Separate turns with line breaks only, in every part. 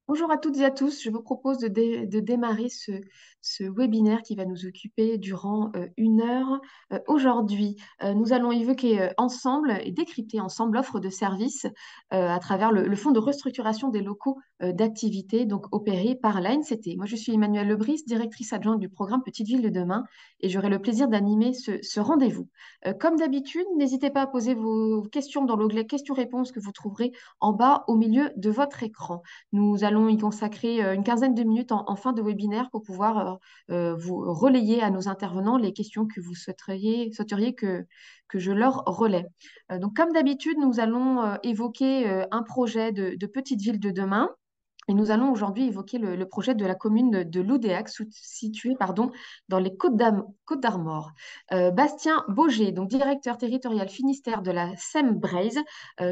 Bonjour à toutes et à tous. Je vous propose de démarrer ce webinaire qui va nous occuper durant 1 heure. Aujourd'hui, nous allons évoquer ensemble et décrypter ensemble l'offre de services à travers le fonds de restructuration des locaux d'activité donc opéré par l'ANCT. Moi, je suis Emmanuelle Lebris, directrice adjointe du programme Petite Ville de demain et j'aurai le plaisir d'animer ce rendez-vous. Comme d'habitude, n'hésitez pas à poser vos questions dans l'onglet questions-réponses que vous trouverez en bas au milieu de votre écran. Nous allons y consacrer une quinzaine de minutes en fin de webinaire pour pouvoir vous relayer à nos intervenants les questions que vous souhaiteriez que je leur relaie. Donc, comme d'habitude, nous allons évoquer un projet de petite ville de demain. Et nous allons aujourd'hui évoquer le projet de la commune de Loudéac, située dans les Côtes d'Armor. Bastien Bauger, donc directeur territorial Finistère de la SEM-Braise,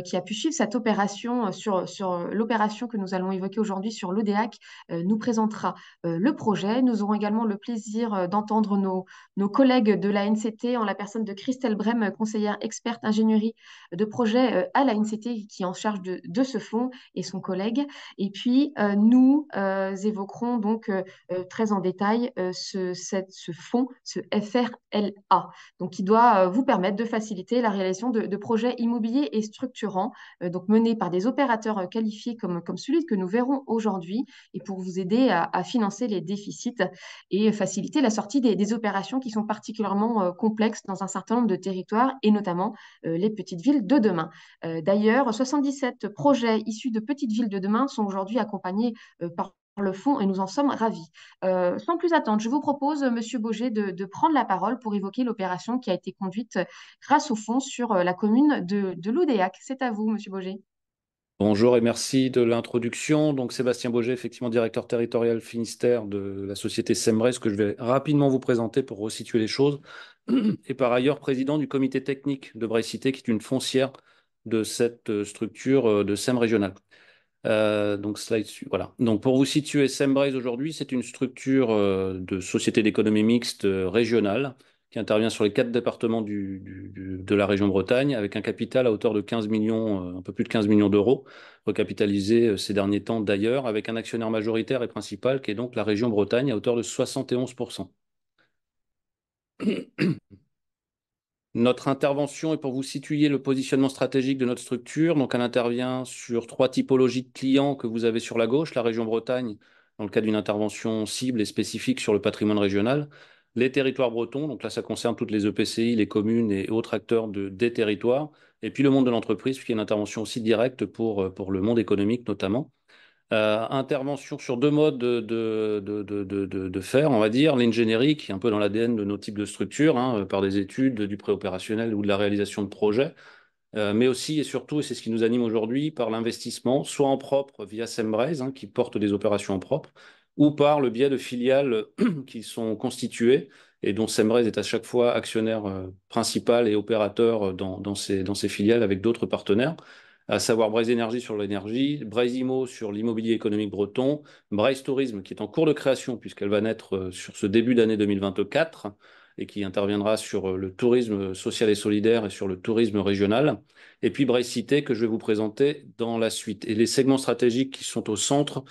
qui a pu suivre cette opération sur l'opération que nous allons évoquer aujourd'hui sur Loudéac, nous présentera le projet. Nous aurons également le plaisir d'entendre nos collègues de la NCT en la personne de Christelle Brem, conseillère experte ingénierie de projet à la NCT, qui est en charge de ce fonds, et son collègue. Et puis, nous évoquerons donc très en détail ce fonds, ce FRLA, donc qui doit vous permettre de faciliter la réalisation de projets immobiliers et structurants, donc menés par des opérateurs qualifiés comme celui que nous verrons aujourd'hui, et pour vous aider à financer les déficits et faciliter la sortie des opérations qui sont particulièrement complexes dans un certain nombre de territoires, et notamment les petites villes de demain. D'ailleurs, 77 projets issus de petites villes de demain sont aujourd'hui accompagnés par le fonds et nous en sommes ravis. Sans plus attendre, je vous propose, Monsieur Bauger, de prendre la parole pour évoquer l'opération qui a été conduite grâce au fonds sur la commune de Loudéac. C'est à vous, Monsieur Bauger.
Bonjour et merci de l'introduction. Donc Sébastien Boger, effectivement directeur territorial Finistère de la société Semres, que je vais rapidement vous présenter pour resituer les choses. Et par ailleurs, président du comité technique de Bray-Cité, qui est une foncière de cette structure de SEM régional. Donc slide voilà. Donc pour vous situer, Sembrace aujourd'hui, c'est une structure de société d'économie mixte régionale qui intervient sur les 4 départements de la région Bretagne avec un capital à hauteur de 15 millions, un peu plus de 15 millions d'euros, recapitalisé ces derniers temps d'ailleurs, avec un actionnaire majoritaire et principal qui est donc la région Bretagne à hauteur de 71%. Notre intervention est pour vous situer le positionnement stratégique de notre structure. Donc, elle intervient sur 3 typologies de clients que vous avez sur la gauche, la région Bretagne, dans le cadre d'une intervention cible et spécifique sur le patrimoine régional, les territoires bretons, donc là, ça concerne toutes les EPCI, les communes et autres acteurs des territoires, et puis le monde de l'entreprise, qui est une intervention aussi directe pour le monde économique notamment. Intervention sur 2 modes de faire, on va dire. L'ingénierie, qui est un peu dans l'ADN de nos types de structures, hein, par des études, du préopérationnel ou de la réalisation de projets, mais aussi et surtout, et c'est ce qui nous anime aujourd'hui, par l'investissement, soit en propre via Sembrace, hein, qui porte des opérations en propre, ou par le biais de filiales qui sont constituées et dont Sembrace est à chaque fois actionnaire principal et opérateur dans ces filiales avec d'autres partenaires, à savoir Braze Énergie sur l'énergie, Braze Immo sur l'immobilier économique breton, Braze Tourisme qui est en cours de création puisqu'elle va naître sur ce début d'année 2024 et qui interviendra sur le tourisme social et solidaire et sur le tourisme régional, et puis Braze Cité que je vais vous présenter dans la suite. Et les segments stratégiques qui sont au centre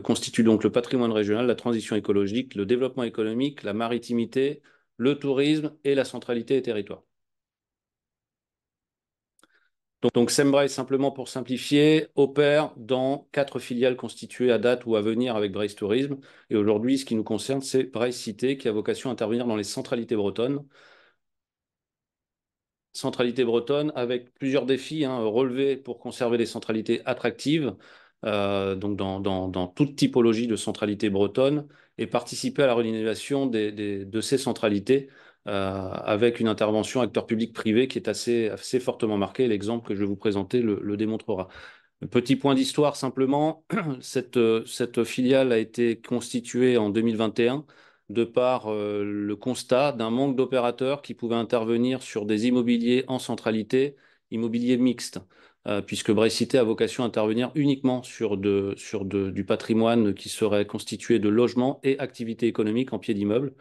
constituent donc le patrimoine régional, la transition écologique, le développement économique, la maritimité, le tourisme et la centralité des territoires. Donc Sembrace, simplement pour simplifier, opère dans 4 filiales constituées à date ou à venir avec Braze Tourisme. Et aujourd'hui, ce qui nous concerne, c'est Braze Cité qui a vocation à intervenir dans les centralités bretonnes. Centralité bretonne avec plusieurs défis relevés pour conserver des centralités attractives, donc dans toute typologie de centralité bretonne, et participer à la redynamisation de ces centralités avec une intervention acteur public-privé qui est assez fortement marquée. L'exemple que je vais vous présenter le démontrera. Petit point d'histoire simplement, cette filiale a été constituée en 2021 de par le constat d'un manque d'opérateurs qui pouvaient intervenir sur des immobiliers en centralité, immobilier mixte, puisque Bray-Cité a vocation à intervenir uniquement sur du patrimoine qui serait constitué de logements et activités économiques en pied d'immeuble.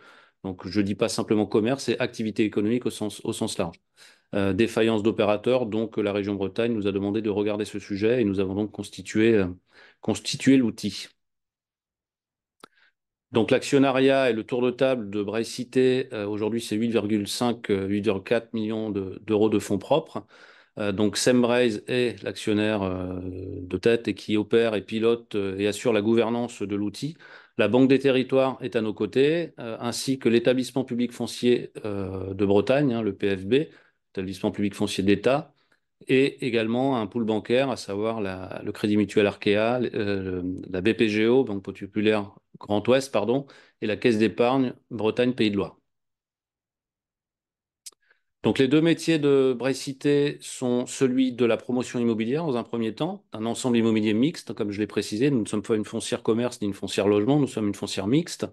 Donc je ne dis pas simplement commerce, c'est activité économique au sens large. défaillance d'opérateurs. Donc la région Bretagne nous a demandé de regarder ce sujet et nous avons donc constitué l'outil. Donc l'actionnariat et le tour de table de Bray Cité, aujourd'hui c'est 8,5, 8,4 millions d'euros de fonds propres. Donc Sembraze est l'actionnaire de tête et qui opère et pilote et assure la gouvernance de l'outil. La Banque des Territoires est à nos côtés, ainsi que l'établissement public foncier de Bretagne, hein, le PFB, établissement public foncier d'État, et également un pool bancaire, à savoir le Crédit Mutuel Arkea, la BPGO, Banque Populaire Grand Ouest, pardon, et la Caisse d'épargne Bretagne Pays de Loire. Donc les deux métiers de Bray-Cité sont celui de la promotion immobilière dans un premier temps, un ensemble immobilier mixte, comme je l'ai précisé, nous ne sommes pas une foncière commerce ni une foncière logement, nous sommes une foncière mixte,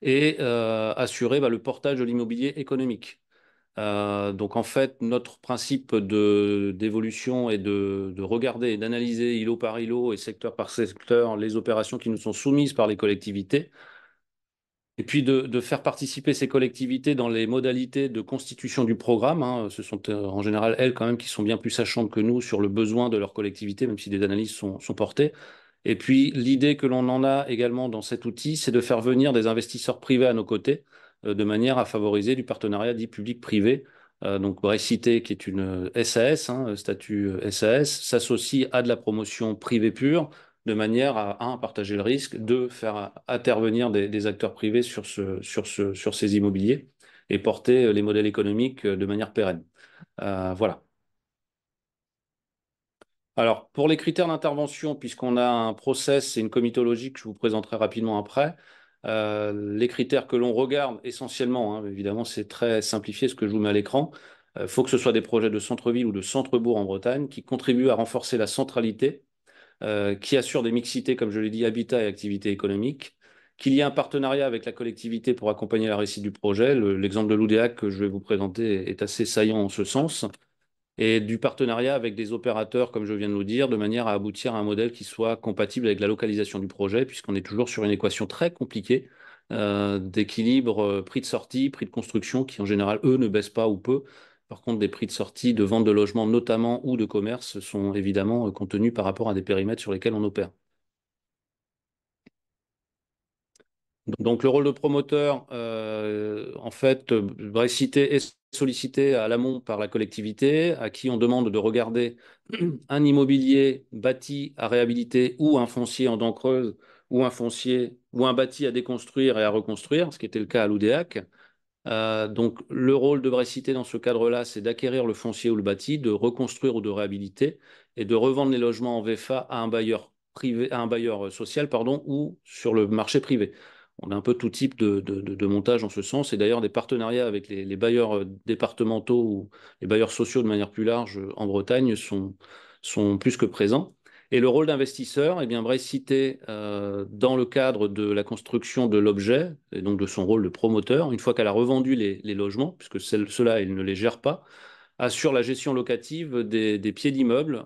et assurer le portage de l'immobilier économique. Donc en fait, notre principe d'évolution est de regarder et d'analyser îlot par îlot et secteur par secteur les opérations qui nous sont soumises par les collectivités, et puis de faire participer ces collectivités dans les modalités de constitution du programme, hein. Ce sont en général elles quand même qui sont bien plus sachantes que nous sur le besoin de leur collectivité, même si des analyses sont portées. Et puis l'idée que l'on en a également dans cet outil, c'est de faire venir des investisseurs privés à nos côtés, de manière à favoriser du partenariat dit public-privé. Donc Bray-Cité, qui est une SAS, hein, statut SAS, s'associe à de la promotion privée pure, de manière à, un, partager le risque, deux, faire intervenir des acteurs privés sur ces immobiliers et porter les modèles économiques de manière pérenne. Voilà. Alors, pour les critères d'intervention, puisqu'on a un process et une comitologie que je vous présenterai rapidement après, les critères que l'on regarde essentiellement, hein, évidemment c'est très simplifié ce que je vous mets à l'écran, il faut que ce soit des projets de centre-ville ou de centre-bourg en Bretagne qui contribuent à renforcer la centralité, qui assure des mixités, comme je l'ai dit, habitat et activité économique, qu'il y ait un partenariat avec la collectivité pour accompagner la réussite du projet. L'exemple de l'Oudéac que je vais vous présenter est assez saillant en ce sens, et du partenariat avec des opérateurs, comme je viens de vous dire, de manière à aboutir à un modèle qui soit compatible avec la localisation du projet, puisqu'on est toujours sur une équation très compliquée d'équilibre prix de sortie, prix de construction, qui en général, eux, ne baissent pas ou peu. Par contre, des prix de sortie de vente de logements notamment ou de commerce sont évidemment contenus par rapport à des périmètres sur lesquels on opère. Donc le rôle de promoteur, en fait, Bray-Cité est sollicité à l'amont par la collectivité, à qui on demande de regarder un immobilier bâti à réhabiliter ou un foncier en dents creuses ou un foncier ou un bâti à déconstruire et à reconstruire, ce qui était le cas à l'Oudéac. Donc, le rôle de Bray-Cité dans ce cadre-là, c'est d'acquérir le foncier ou le bâti, de reconstruire ou de réhabiliter et de revendre les logements en VFA à un bailleur privé, à un bailleur social, pardon, ou sur le marché privé. On a un peu tout type de montage en ce sens, et d'ailleurs des partenariats avec les bailleurs départementaux ou les bailleurs sociaux de manière plus large en Bretagne sont plus que présents. Et le rôle d'investisseur, eh bien, Bray Cité, dans le cadre de la construction de l'objet, et donc de son rôle de promoteur, une fois qu'elle a revendu les logements, puisque ceux-là, elle ne les gère pas, assure la gestion locative des pieds d'immeubles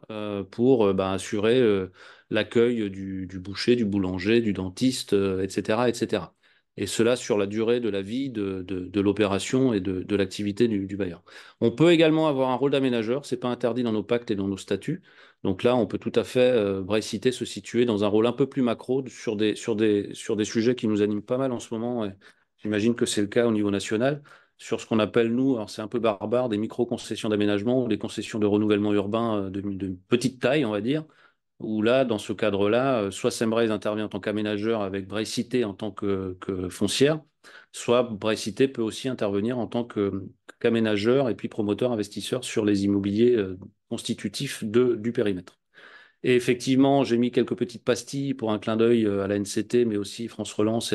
pour assurer l'accueil du boucher, du boulanger, du dentiste, etc., etc. Et cela sur la durée de la vie de l'opération et de l'activité du bailleur. On peut également avoir un rôle d'aménageur, ce n'est pas interdit dans nos pactes et dans nos statuts. Donc là, on peut tout à fait, Bray-Cité, se situer dans un rôle un peu plus macro sur des sujets qui nous animent pas mal en ce moment. Et j'imagine que c'est le cas au niveau national sur ce qu'on appelle, nous, alors c'est un peu barbare, des micro-concessions d'aménagement ou des concessions de renouvellement urbain de petite taille, on va dire, où là, dans ce cadre-là, soit Sembraze intervient en tant qu'aménageur avec Bray-Cité en tant que foncière, soit Bray-Cité peut aussi intervenir en tant qu'aménageur et puis promoteur investisseur sur les immobiliers constitutifs du périmètre. Et effectivement, j'ai mis quelques petites pastilles pour un clin d'œil à la NCT, mais aussi France Relance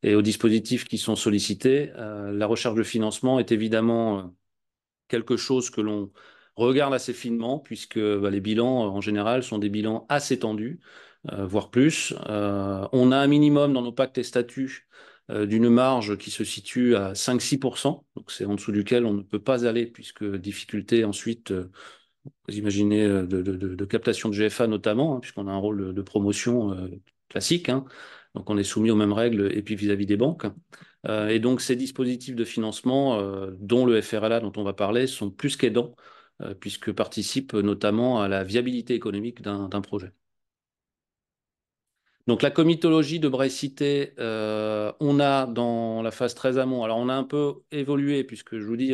et aux dispositifs qui sont sollicités. La recherche de financement est évidemment quelque chose que l'on regarde assez finement, puisque les bilans, en général, sont des bilans assez tendus, voire plus. On a un minimum dans nos pactes et statuts d'une marge qui se situe à 5-6%, donc c'est en dessous duquel on ne peut pas aller, puisque difficulté ensuite vous imaginez de captation de GFA notamment, hein, puisqu'on a un rôle de promotion classique, hein. Donc on est soumis aux mêmes règles et puis vis-à-vis des banques. Et donc, ces dispositifs de financement, dont le FRLA dont on va parler, sont plus qu'aidants, puisque participent notamment à la viabilité économique d'un projet. Donc la comitologie de Bray-Cité, on a dans la phase très amont, alors on a un peu évolué, puisque je vous dis,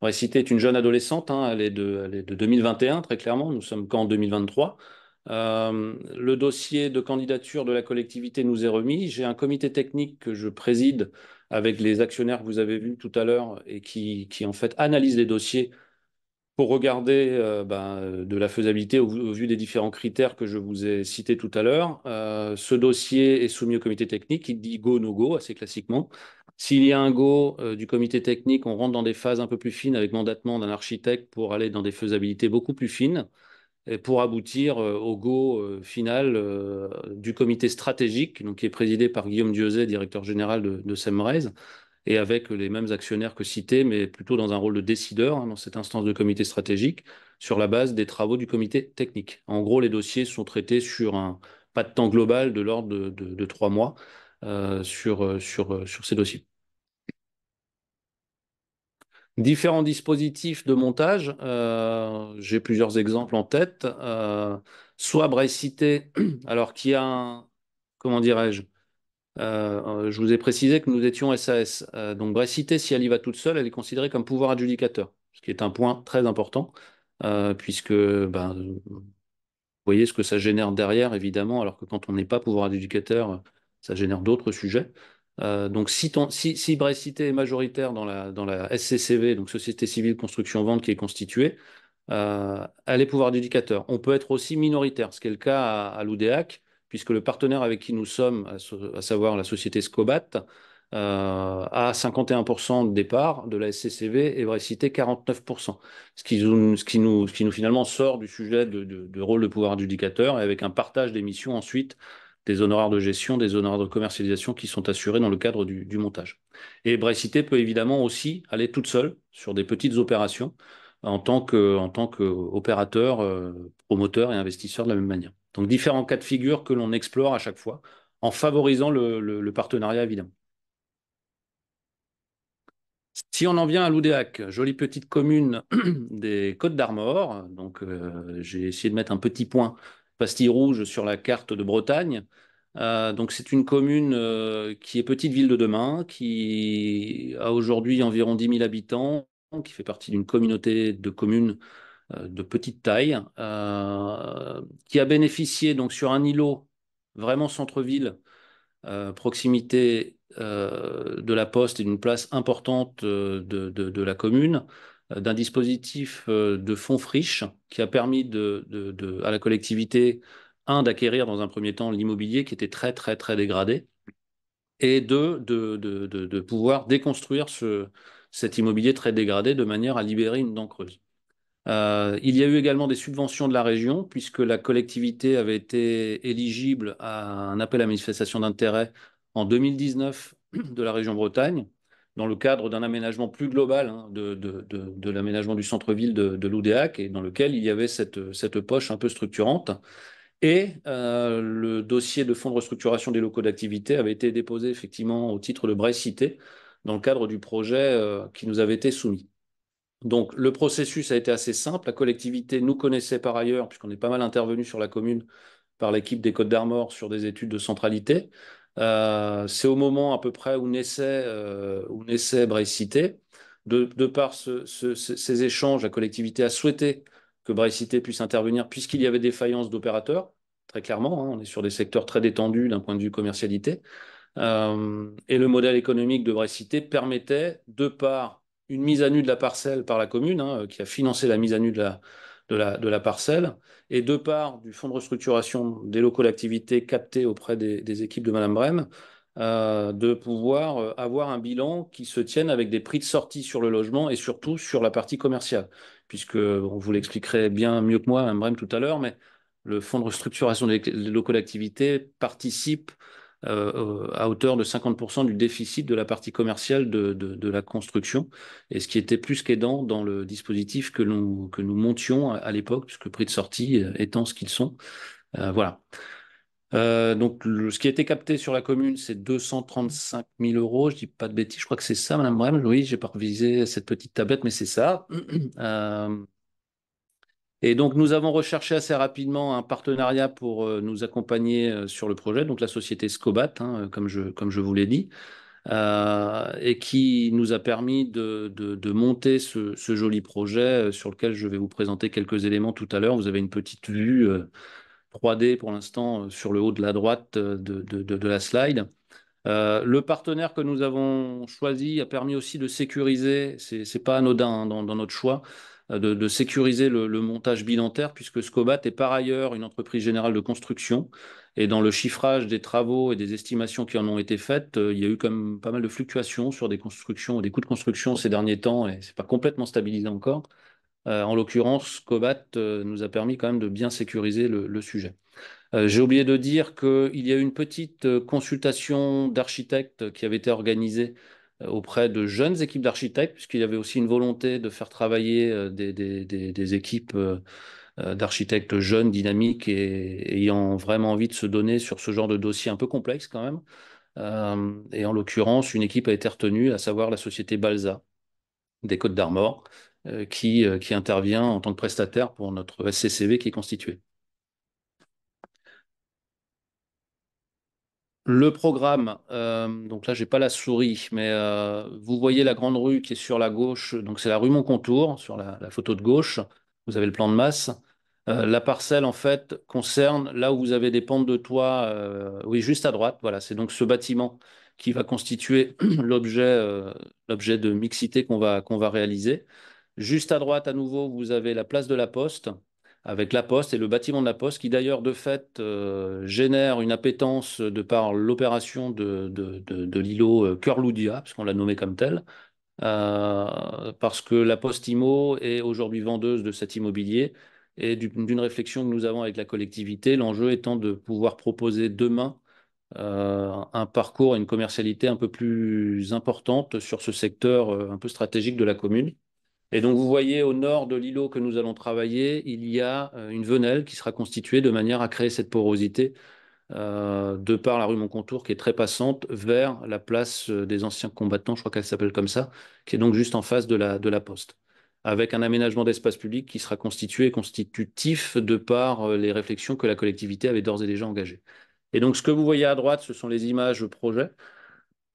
Bray-Cité est une jeune adolescente, hein, elle est de 2021, très clairement, nous sommes qu'en 2023. Le dossier de candidature de la collectivité nous est remis. J'ai un comité technique que je préside avec les actionnaires que vous avez vus tout à l'heure et qui en fait analyse les dossiers pour regarder de la faisabilité au vu des différents critères que je vous ai cités tout à l'heure. Ce dossier est soumis au comité technique qui dit go, no go, assez classiquement. S'il y a un go du comité technique, on rentre dans des phases un peu plus fines avec mandatement d'un architecte pour aller dans des faisabilités beaucoup plus fines et pour aboutir au go final du comité stratégique, donc, qui est présidé par Guillaume Dieuset, directeur général de Semrez, et avec les mêmes actionnaires que cités, mais plutôt dans un rôle de décideur, hein, dans cette instance de comité stratégique, sur la base des travaux du comité technique. En gros, les dossiers sont traités sur un pas de temps global de l'ordre de 3 mois sur ces dossiers. Différents dispositifs de montage, j'ai plusieurs exemples en tête. Soit Bray-Cité, alors qui a un, comment dirais-je, je vous ai précisé que nous étions SAS. Donc Bray-Cité, si elle y va toute seule, elle est considérée comme pouvoir adjudicateur, ce qui est un point très important, puisque vous voyez ce que ça génère derrière, évidemment, alors que quand on n'est pas pouvoir adjudicateur, ça génère d'autres sujets. Donc si Bray-Cité est majoritaire dans la SCCV, donc Société Civile Construction Vente qui est constituée, elle est pouvoir d'éducateur. On peut être aussi minoritaire, ce qui est le cas à l'UDEAC, puisque le partenaire avec qui nous sommes, à savoir la société Scobat, a 51% de départ de la SCCV et Bray-Cité 49%. Ce qui nous finalement sort du sujet de rôle de pouvoir adjudicateur et avec un partage des missions ensuite des honoraires de gestion, des honoraires de commercialisation qui sont assurés dans le cadre du montage. Et Bray-Cité peut évidemment aussi aller toute seule sur des petites opérations en tant qu'opérateur, promoteur et investisseur de la même manière. Donc différents cas de figure que l'on explore à chaque fois en favorisant le partenariat évidemment. Si on en vient à Loudéac, jolie petite commune des Côtes d'Armor, donc j'ai essayé de mettre un petit point pastille rouge sur la carte de Bretagne. Donc c'est une commune qui est petite ville de demain, qui a aujourd'hui environ 10 000 habitants, qui fait partie d'une communauté de communes de petite taille, qui a bénéficié donc sur un îlot vraiment centre-ville, proximité de la poste et d'une place importante de la commune, d'un dispositif de fonds friches qui a permis à la collectivité, un, d'acquérir dans un premier temps l'immobilier qui était très très très dégradé, et deux, de pouvoir déconstruire cet immobilier très dégradé de manière à libérer une dent creuse. Il y a eu également des subventions de la région, puisque la collectivité avait été éligible à un appel à manifestation d'intérêt en 2019 de la région Bretagne, dans le cadre d'un aménagement plus global, hein, de l'aménagement du centre-ville de l'Oudéac, et dans lequel il y avait cette poche un peu structurante. Et le dossier de fonds de restructuration des locaux d'activité avait été déposé effectivement au titre de Bray-Cité, dans le cadre du projet qui nous avait été soumis. Donc, le processus a été assez simple. La collectivité nous connaissait par ailleurs, puisqu'on est pas mal intervenu sur la commune par l'équipe des Côtes d'Armor sur des études de centralité. C'est au moment à peu près où naissait Bray-Cité. De par ces échanges, la collectivité a souhaité que Bray-Cité puisse intervenir, puisqu'il y avait des faillances d'opérateurs, très clairement, hein, on est sur des secteurs très détendus d'un point de vue commercialité. Et le modèle économique de Bray-Cité permettait, de par une mise à nu de la parcelle par la commune, hein, qui a financé la mise à nu de la parcelle, et de part du fonds de restructuration des locaux d'activité capté auprès des équipes de Madame Brême, de pouvoir avoir un bilan qui se tienne avec des prix de sortie sur le logement et surtout sur la partie commerciale. Puisque, on vous l'expliquerait bien mieux que moi, Madame Brême, tout à l'heure, mais le fonds de restructuration des locaux d'activité participe à hauteur de 50% du déficit de la partie commerciale de la construction, et ce qui était plus qu'aidant dans le dispositif que nous montions à l'époque, puisque prix de sortie étant ce qu'ils sont. Voilà. Donc, ce qui a été capté sur la commune, c'est 235 000 euros. Je dis pas de bêtises, je crois que c'est ça, Madame Brem. Oui, j'ai pas revisé cette petite tablette, mais c'est ça. Et donc, nous avons recherché assez rapidement un partenariat pour nous accompagner sur le projet, donc la société Scobat, hein, comme je vous l'ai dit, et qui nous a permis de monter ce joli projet sur lequel je vais vous présenter quelques éléments tout à l'heure. Vous avez une petite vue 3D pour l'instant sur le haut de la droite de la slide. Le partenaire que nous avons choisi a permis aussi de sécuriser, c'est pas anodin hein, dans notre choix, de sécuriser le montage bilantaire, puisque Scobat est par ailleurs une entreprise générale de construction. Et dans le chiffrage des travaux et des estimations qui en ont été faites, il y a eu comme pas mal de fluctuations sur des constructions, des coûts de construction ces derniers temps, et c'est pas complètement stabilisé encore. En l'occurrence, Scobat nous a permis quand même de bien sécuriser le sujet. J'ai oublié de dire qu'il y a eu une petite consultation d'architectes qui avait été organisée auprès de jeunes équipes d'architectes, puisqu'il y avait aussi une volonté de faire travailler des équipes d'architectes jeunes, dynamiques et ayant vraiment envie de se donner sur ce genre de dossier un peu complexe quand même. Et en l'occurrence, une équipe a été retenue, à savoir la société Balsa des Côtes d'Armor, qui intervient en tant que prestataire pour notre SCCV qui est constitué. Le programme, donc là, j'ai pas la souris, mais vous voyez la grande rue qui est sur la gauche, donc c'est la rue Moncontour, sur la photo de gauche. Vous avez le plan de masse. La parcelle, en fait, concerne là où vous avez des pentes de toit, oui, juste à droite. Voilà, c'est donc ce bâtiment qui va constituer l'objet de mixité qu'on va réaliser. Juste à droite, à nouveau, vous avez la place de la Poste, avec la Poste et le bâtiment de la Poste, qui d'ailleurs, de fait, génère une appétence de par l'opération de l'îlot Cœur-Loudia, puisqu'on l'a nommé comme tel, parce que la Poste Immo est aujourd'hui vendeuse de cet immobilier, et d'une réflexion que nous avons avec la collectivité, l'enjeu étant de pouvoir proposer demain un parcours et une commercialité un peu plus importante sur ce secteur un peu stratégique de la commune. Et donc, vous voyez au nord de l'îlot que nous allons travailler, il y a une venelle qui sera constituée de manière à créer cette porosité de par la rue Moncontour qui est très passante vers la place des anciens combattants, je crois qu'elle s'appelle comme ça, qui est donc juste en face de la poste, avec un aménagement d'espace public qui sera constitué et constitutif de par les réflexions que la collectivité avait d'ores et déjà engagées. Et donc, ce que vous voyez à droite, ce sont les images projet.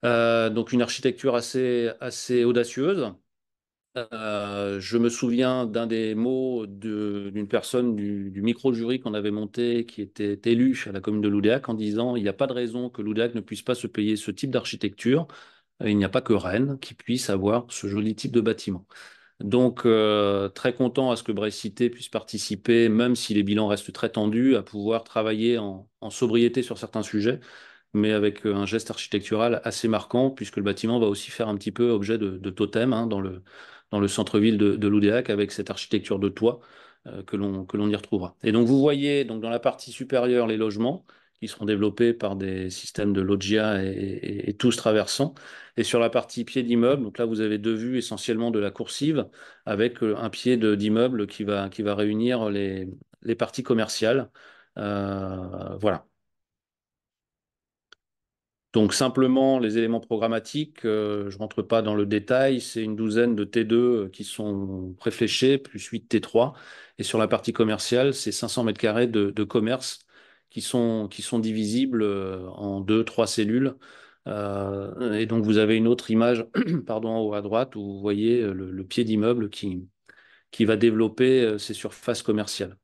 Donc, une architecture assez audacieuse. Je me souviens d'un des mots d'une personne du micro-jury qu'on avait monté qui était élu à la commune de Loudéac en disant il n'y a pas de raison que Loudéac ne puisse pas se payer ce type d'architecture. Il n'y a pas que Rennes qui puisse avoir ce joli type de bâtiment. Donc, très content à ce que Brest Cité puisse participer, même si les bilans restent très tendus, à pouvoir travailler en sobriété sur certains sujets, mais avec un geste architectural assez marquant, puisque le bâtiment va aussi faire un petit peu objet de totem hein, dans le centre-ville de Loudéac, avec cette architecture de toit que l'on y retrouvera. Et donc, vous voyez donc, dans la partie supérieure les logements qui seront développés par des systèmes de loggia et tous traversants. Et sur la partie pied d'immeuble, donc là, vous avez deux vues essentiellement de la coursive, avec un pied d'immeuble qui va réunir les parties commerciales. Voilà. Donc simplement les éléments programmatiques, je ne rentre pas dans le détail, c'est une douzaine de T2 qui sont préfléchés, plus 8 T3. Et sur la partie commerciale, c'est 500 mètres carrés de commerce qui sont divisibles en deux, trois cellules. Et donc vous avez une autre image pardon, en haut à droite où vous voyez le pied d'immeuble qui va développer ces surfaces commerciales.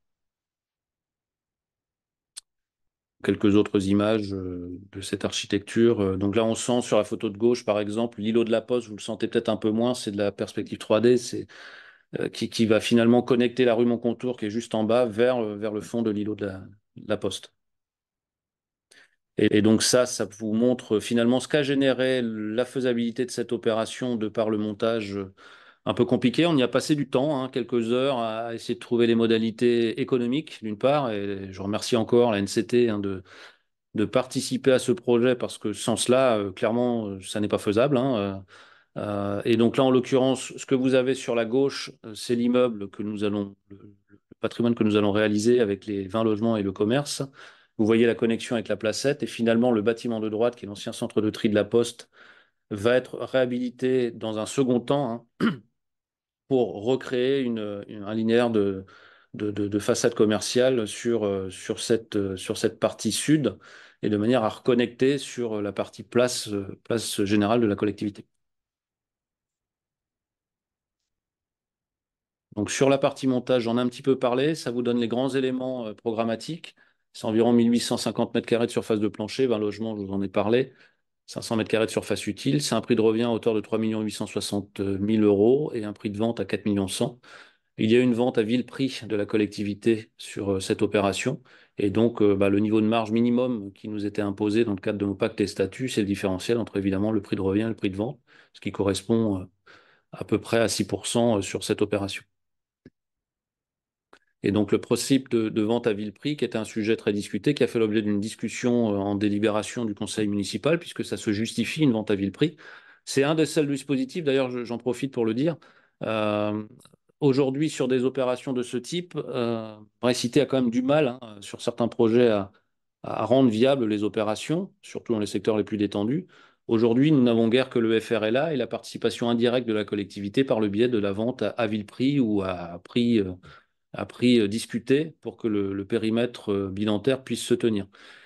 Quelques autres images de cette architecture. Donc là, on sent sur la photo de gauche, par exemple, l'îlot de la Poste, vous le sentez peut-être un peu moins, c'est de la perspective 3D, qui va finalement connecter la rue Moncontour, qui est juste en bas, vers le fond de l'îlot de la Poste. Et donc ça vous montre finalement ce qu'a généré la faisabilité de cette opération de par le montage un peu compliqué. On y a passé du temps, hein, quelques heures, à essayer de trouver les modalités économiques, d'une part, et je remercie encore la NCT hein, de participer à ce projet parce que sans cela, clairement, ça n'est pas faisable. Hein. Et donc là, en l'occurrence, ce que vous avez sur la gauche, c'est l'immeuble que nous allons, le patrimoine que nous allons réaliser avec les 20 logements et le commerce. Vous voyez la connexion avec la Placette et finalement le bâtiment de droite, qui est l'ancien centre de tri de la Poste, va être réhabilité dans un second temps, hein, pour recréer un linéaire de façade commerciale sur cette partie sud et de manière à reconnecter sur la partie place générale de la collectivité. Donc sur la partie montage, j'en ai un petit peu parlé, ça vous donne les grands éléments programmatiques. C'est environ 1850 mètres carrés de surface de plancher, 20 logements, je vous en ai parlé, 500 mètres carrés de surface utile. C'est un prix de revient à hauteur de 3 860 000 euros et un prix de vente à 4 100 000. Il y a une vente à vil prix de la collectivité sur cette opération. Et donc, le niveau de marge minimum qui nous était imposé dans le cadre de nos pactes et statuts, c'est le différentiel entre évidemment le prix de revient et le prix de vente, ce qui correspond à peu près à 6% sur cette opération. Et donc, le principe de vente à vil prix, qui était un sujet très discuté, qui a fait l'objet d'une discussion en délibération du conseil municipal, puisque ça se justifie, une vente à vil prix. C'est un des seuls dispositifs, d'ailleurs, j'en profite pour le dire. Euh, Aujourd'hui, sur des opérations de ce type, Brexité a quand même du mal, hein, sur certains projets, à rendre viables les opérations, surtout dans les secteurs les plus détendus. Aujourd'hui, nous n'avons guère que le FRLA et la participation indirecte de la collectivité par le biais de la vente à vil prix ou à prix discuté pour que le périmètre bilantaire puisse se tenir.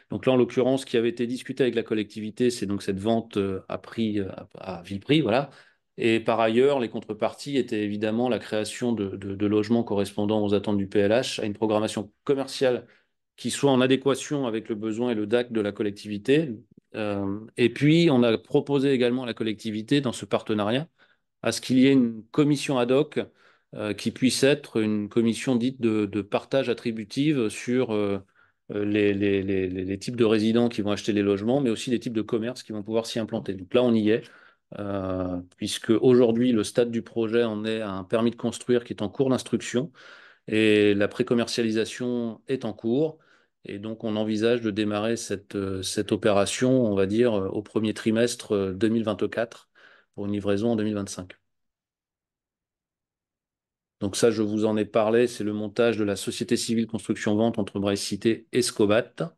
Donc là, en l'occurrence, ce qui avait été discuté avec la collectivité, c'est donc cette vente à prix, à vil prix, voilà. Et par ailleurs, les contreparties étaient évidemment la création de logements correspondant aux attentes du PLH à une programmation commerciale qui soit en adéquation avec le besoin et le DAC de la collectivité. Et puis, on a proposé également à la collectivité, dans ce partenariat, à ce qu'il y ait une commission ad hoc qui puisse être une commission dite de partage attributive sur les types de résidents qui vont acheter les logements, mais aussi les types de commerces qui vont pouvoir s'y implanter. Donc là, on y est, puisque aujourd'hui, le stade du projet en est à un permis de construire qui est en cours d'instruction et la précommercialisation est en cours. Et donc, on envisage de démarrer cette opération, on va dire, au premier trimestre 2024 pour une livraison en 2025. Donc ça, je vous en ai parlé, c'est le montage de la société civile construction-vente entre Brest-Cité et Scobat.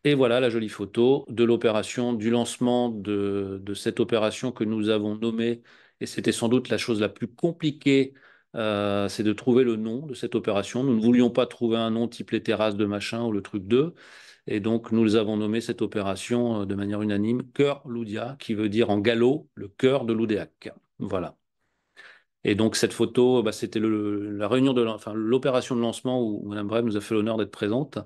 Et voilà la jolie photo de l'opération, du lancement de cette opération que nous avons nommée, et c'était sans doute la chose la plus compliquée, c'est de trouver le nom de cette opération. Nous ne voulions pas trouver un nom type les terrasses de machin ou le truc 2, et donc nous avons nommé cette opération de manière unanime Cœur Loudia, qui veut dire en gallo le cœur de Loudéac. Voilà. Et donc cette photo, c'était la réunion enfin, l'opération de lancement où Mme Brem nous a fait l'honneur d'être présente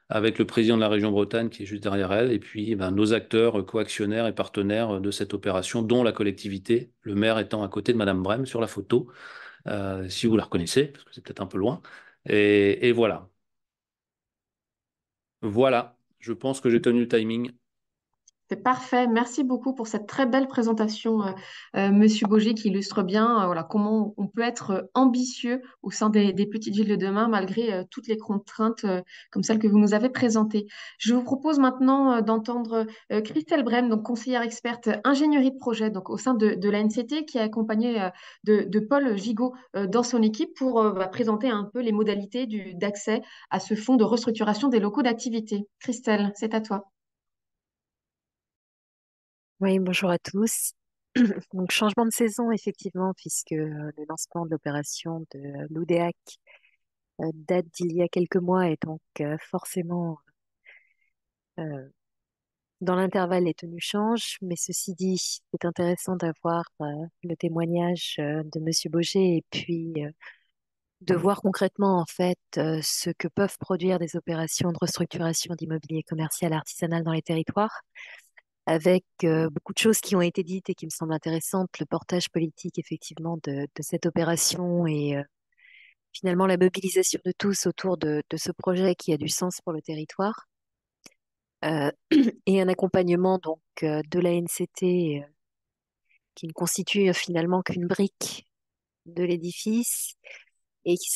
avec le président de la région Bretagne qui est juste derrière elle, et puis nos acteurs coactionnaires et partenaires de cette opération, dont la collectivité, le maire étant à côté de Mme Brem sur la photo, si vous la reconnaissez, parce que c'est peut-être un peu loin. Et voilà. Voilà, je pense que j'ai tenu le timing.
C'est parfait. Merci beaucoup pour cette très belle présentation, Monsieur Boger, qui illustre bien voilà, comment on peut être ambitieux au sein des petites villes de demain, malgré toutes les contraintes comme celles que vous nous avez présentées. Je vous propose maintenant d'entendre Christelle Brem, donc conseillère experte ingénierie de projet donc, au sein de l'ANCT, qui est accompagnée de Paul Gigot dans son équipe pour présenter un peu les modalités d'accès à ce fonds de restructuration des locaux d'activité. Christelle, c'est à toi.
Oui, bonjour à tous. Donc, changement de saison, effectivement, puisque le lancement de l'opération de l'OUDEAC date d'il y a quelques mois et donc forcément, euh, dans l'intervalle, les tenues changent. Mais ceci dit, c'est intéressant d'avoir le témoignage de Monsieur Boger et puis de voir concrètement, en fait, ce que peuvent produire des opérations de restructuration d'immobilier commercial artisanal dans les territoires, avec beaucoup de choses qui ont été dites et qui me semblent intéressantes, le portage politique effectivement de cette opération et finalement la mobilisation de tous autour de ce projet qui a du sens pour le territoire, euh, et un accompagnement donc de la NCT qui ne constitue finalement qu'une brique de l'édifice et qui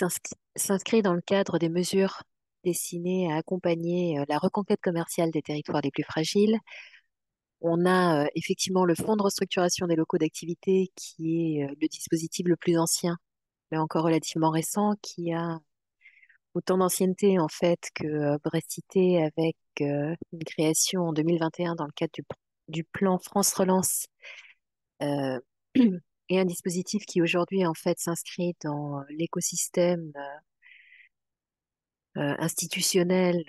s'inscrit dans le cadre des mesures destinées à accompagner la reconquête commerciale des territoires les plus fragiles. On a effectivement le fonds de restructuration des locaux d'activité qui est le dispositif le plus ancien, mais encore relativement récent, qui a autant d'ancienneté en fait que Brest-Cité avec une création en 2021 dans le cadre du plan France Relance euh, et un dispositif qui aujourd'hui en fait s'inscrit dans l'écosystème institutionnel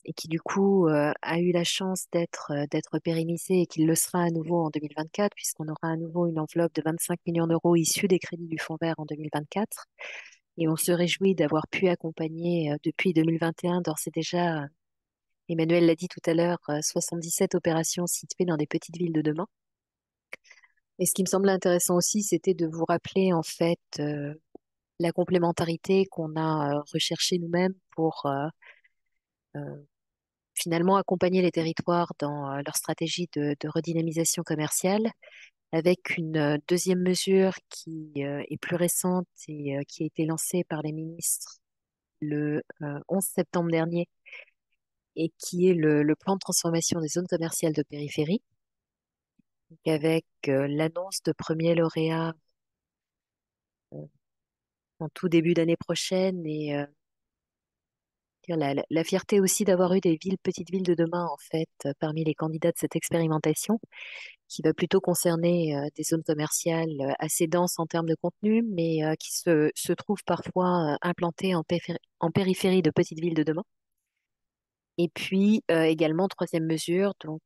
et qui du coup a eu la chance d'être pérennisé et qu'il le sera à nouveau en 2024 puisqu'on aura à nouveau une enveloppe de 25 millions d'euros issue des crédits du Fonds vert en 2024. Et on se réjouit d'avoir pu accompagner depuis 2021 d'ores et déjà, Emmanuel l'a dit tout à l'heure, 77 opérations situées dans des petites villes de demain. Et ce qui me semblait intéressant aussi, c'était de vous rappeler en fait la complémentarité qu'on a recherchée nous-mêmes pour euh, finalement accompagner les territoires dans leur stratégie de redynamisation commerciale, avec une deuxième mesure qui est plus récente et qui a été lancée par les ministres le 11 septembre dernier et qui est le plan de transformation des zones commerciales de périphérie, donc avec l'annonce de premiers lauréats euh, en tout début d'année prochaine et la fierté aussi d'avoir eu des villes, petites villes de demain en fait parmi les candidats de cette expérimentation qui va plutôt concerner des zones commerciales assez denses en termes de contenu, mais qui se trouvent parfois implantées en périphérie de petites villes de demain. Et puis également, troisième mesure, donc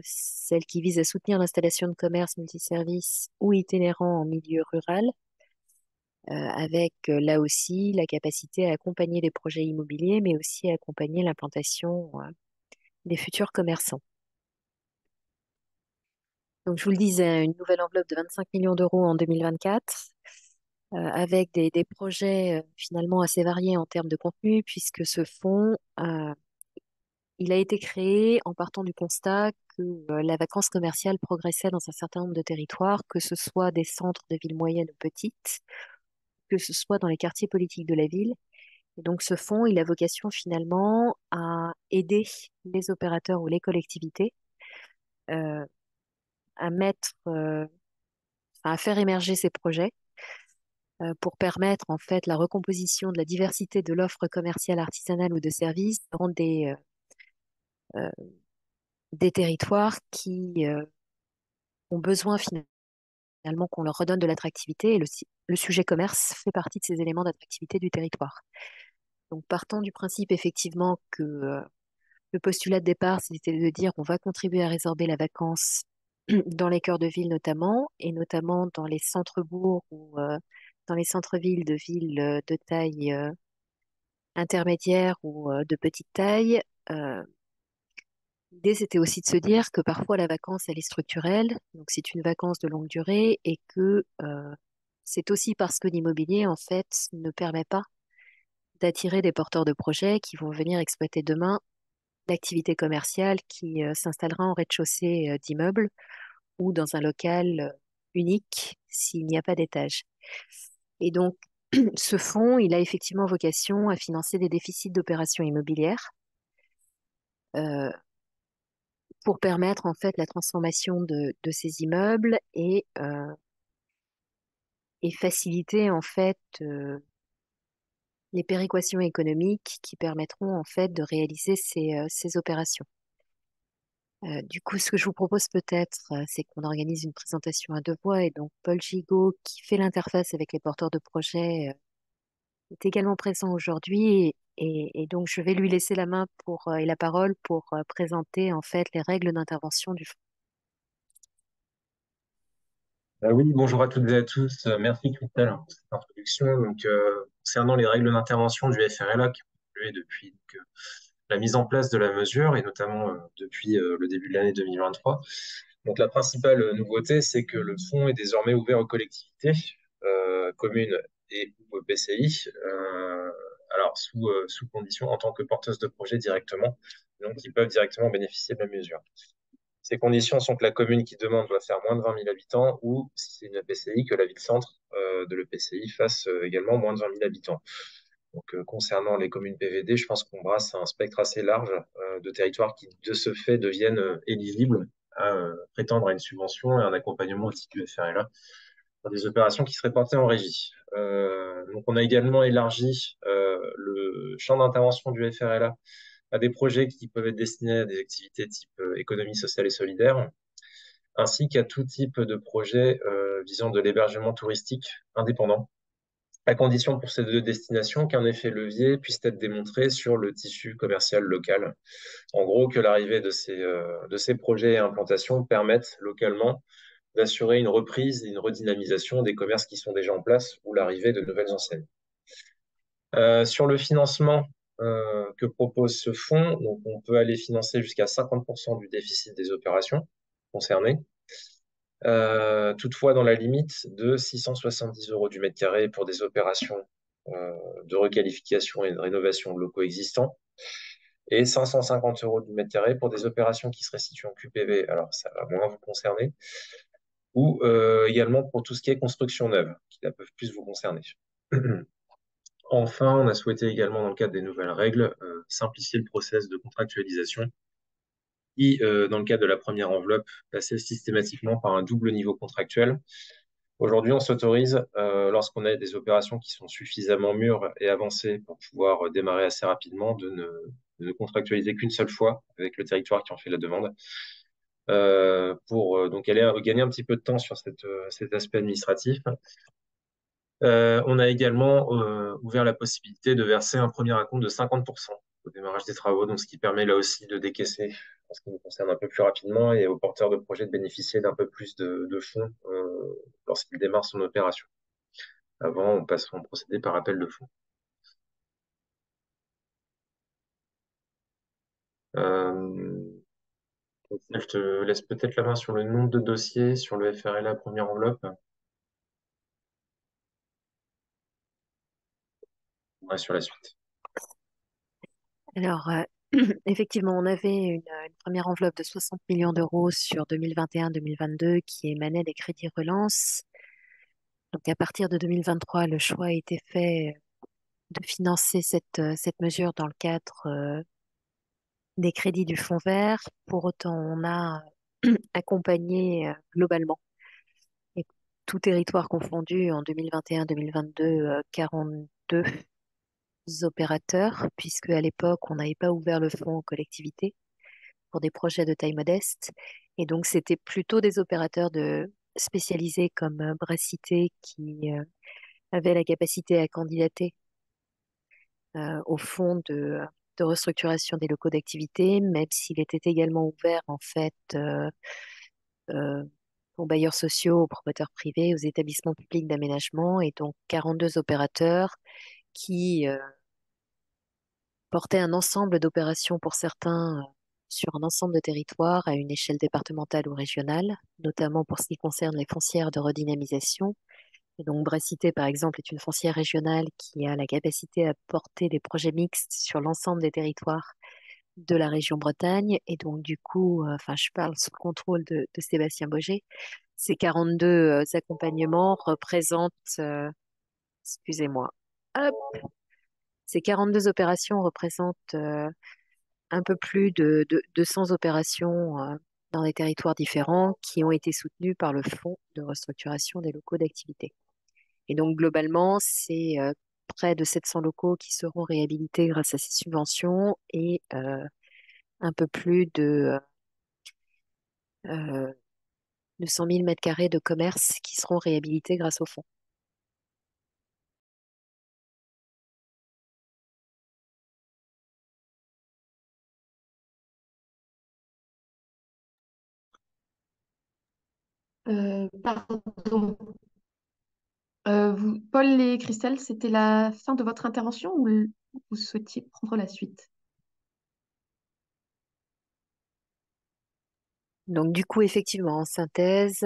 celle qui vise à soutenir l'installation de commerces multiservices ou itinérants en milieu rural, avec là aussi la capacité à accompagner les projets immobiliers, mais aussi à accompagner l'implantation des futurs commerçants. Donc je vous le disais, une nouvelle enveloppe de 25 millions d'euros en 2024, avec des projets finalement assez variés en termes de contenu, puisque ce fonds il a été créé en partant du constat que la vacance commerciale progressait dans un certain nombre de territoires, que ce soit des centres de villes moyennes ou petites, que ce soit dans les quartiers politiques de la ville. Et donc ce fonds, il a vocation finalement à aider les opérateurs ou les collectivités euh, à à faire émerger ces projets pour permettre en fait la recomposition de la diversité de l'offre commerciale, artisanale ou de services dans euh, des territoires qui ont besoin finalement qu'on leur redonne de l'attractivité et le sujet commerce fait partie de ces éléments d'attractivité du territoire. Donc partant du principe effectivement que le postulat de départ, c'était de dire on va contribuer à résorber la vacance dans les cœurs de ville notamment, et notamment dans les centres-bourgs ou dans les centres-villes de villes de taille intermédiaire ou de petite taille. Euh, L'idée, c'était aussi de se dire que parfois la vacance, elle est structurelle, donc c'est une vacance de longue durée, et que c'est aussi parce que l'immobilier, en fait, ne permet pas d'attirer des porteurs de projets qui vont venir exploiter demain l'activité commerciale qui s'installera en rez-de-chaussée d'immeuble ou dans un local unique s'il n'y a pas d'étage. Et donc, ce fonds, il a effectivement vocation à financer des déficits d'opérations immobilières euh, pour permettre en fait la transformation de ces immeubles et faciliter en fait les péréquations économiques qui permettront en fait de réaliser ces opérations. Du coup, ce que je vous propose peut-être, c'est qu'on organise une présentation à deux voix et donc Paul Gigot, qui fait l'interface avec les porteurs de projets, est également présent aujourd'hui et donc je vais lui laisser la main et la parole pour présenter en fait les règles d'intervention du fonds.
Oui, bonjour à toutes et à tous. Merci Christelle pour cette introduction. Concernant les règles d'intervention du FRLA qui ont évolué depuis la mise en place de la mesure et notamment depuis le début de l'année 2023. Donc, la principale nouveauté, c'est que le fonds est désormais ouvert aux collectivités, communes et ou PCI, alors sous condition en tant que porteuses de projet directement, donc ils peuvent directement bénéficier de la mesure. Ces conditions sont que la commune qui demande doit faire moins de 20 000 habitants ou, si c'est une EPCI, que la ville-centre de l'EPCI fasse également moins de 20 000 habitants. Donc, concernant les communes PVD, je pense qu'on brasse un spectre assez large de territoires qui, de ce fait, deviennent éligibles à prétendre à une subvention et un accompagnement au titre du FRLA. pour des opérations qui seraient portées en régie. Donc, on a également élargi le champ d'intervention du FRLA à des projets qui peuvent être destinés à des activités type économie sociale et solidaire, ainsi qu'à tout type de projet visant de l'hébergement touristique indépendant, à condition pour ces deux destinations qu'un effet levier puisse être démontré sur le tissu commercial local. En gros, que l'arrivée de ces projets et implantations permettent localement d'assurer une reprise et une redynamisation des commerces qui sont déjà en place ou l'arrivée de nouvelles enseignes. Sur le financement que propose ce fonds, donc on peut aller financer jusqu'à 50% du déficit des opérations concernées, toutefois dans la limite de 670 euros du mètre carré pour des opérations de requalification et de rénovation de locaux existants, et 550 euros du mètre carré pour des opérations qui seraient situées en QPV, alors ça va moins vous concerner, ou également pour tout ce qui est construction neuve, qui là, peuvent plus vous concerner. Enfin, on a souhaité également, dans le cadre des nouvelles règles, simplifier le process de contractualisation et, dans le cadre de la première enveloppe, passer systématiquement par un double niveau contractuel. Aujourd'hui, on s'autorise, lorsqu'on a des opérations qui sont suffisamment mûres et avancées pour pouvoir démarrer assez rapidement, de ne contractualiser qu'une seule fois avec le territoire qui en fait la demande, pour donc gagner un petit peu de temps sur cet aspect administratif. On a également ouvert la possibilité de verser un premier acompte de 50% au démarrage des travaux, donc ce qui permet là aussi de décaisser, en ce qui nous concerne, un peu plus rapidement, et aux porteurs de projets de bénéficier d'un peu plus de fonds lorsqu'ils démarrent son opération. Avant, on procédait par appel de fonds. Je te laisse peut-être la main sur le nombre de dossiers sur le FRLA première enveloppe. Ouais, sur la suite.
Alors, effectivement, on avait une première enveloppe de 60 millions d'euros sur 2021-2022 qui émanait des crédits relance. Donc, à partir de 2023, le choix a été fait de financer cette mesure dans le cadre des crédits du Fonds vert. Pour autant, on a accompagné globalement, et tout territoire confondu, en 2021-2022, 42 opérateurs, puisque à l'époque, on n'avait pas ouvert le fonds aux collectivités pour des projets de taille modeste. Et donc, c'était plutôt des opérateurs spécialisés comme Bracité qui avaient la capacité à candidater au fonds de restructuration des locaux d'activité, même s'il était également ouvert en fait euh, aux bailleurs sociaux, aux promoteurs privés, aux établissements publics d'aménagement, et donc 42 opérateurs qui portaient un ensemble d'opérations pour certains sur un ensemble de territoires à une échelle départementale ou régionale, notamment pour ce qui concerne les foncières de redynamisation. Et donc, Bracité, par exemple, est une foncière régionale qui a la capacité à porter des projets mixtes sur l'ensemble des territoires de la région Bretagne. Et donc, du coup, enfin, je parle sous le contrôle de Sébastien Boger. Ces 42 accompagnements représentent, excusez-moi, hop, ces 42 opérations représentent un peu plus de 200 opérations dans des territoires différents qui ont été soutenues par le Fonds de restructuration des locaux d'activité. Et donc, globalement, c'est près de 700 locaux qui seront réhabilités grâce à ces subventions et un peu plus euh, de 100 000 mètres carrés de commerce qui seront réhabilités grâce au fonds.
Pardon. Paul et Christelle, c'était la fin de votre intervention ou vous souhaitiez prendre la suite?
Donc, du coup, effectivement, en synthèse,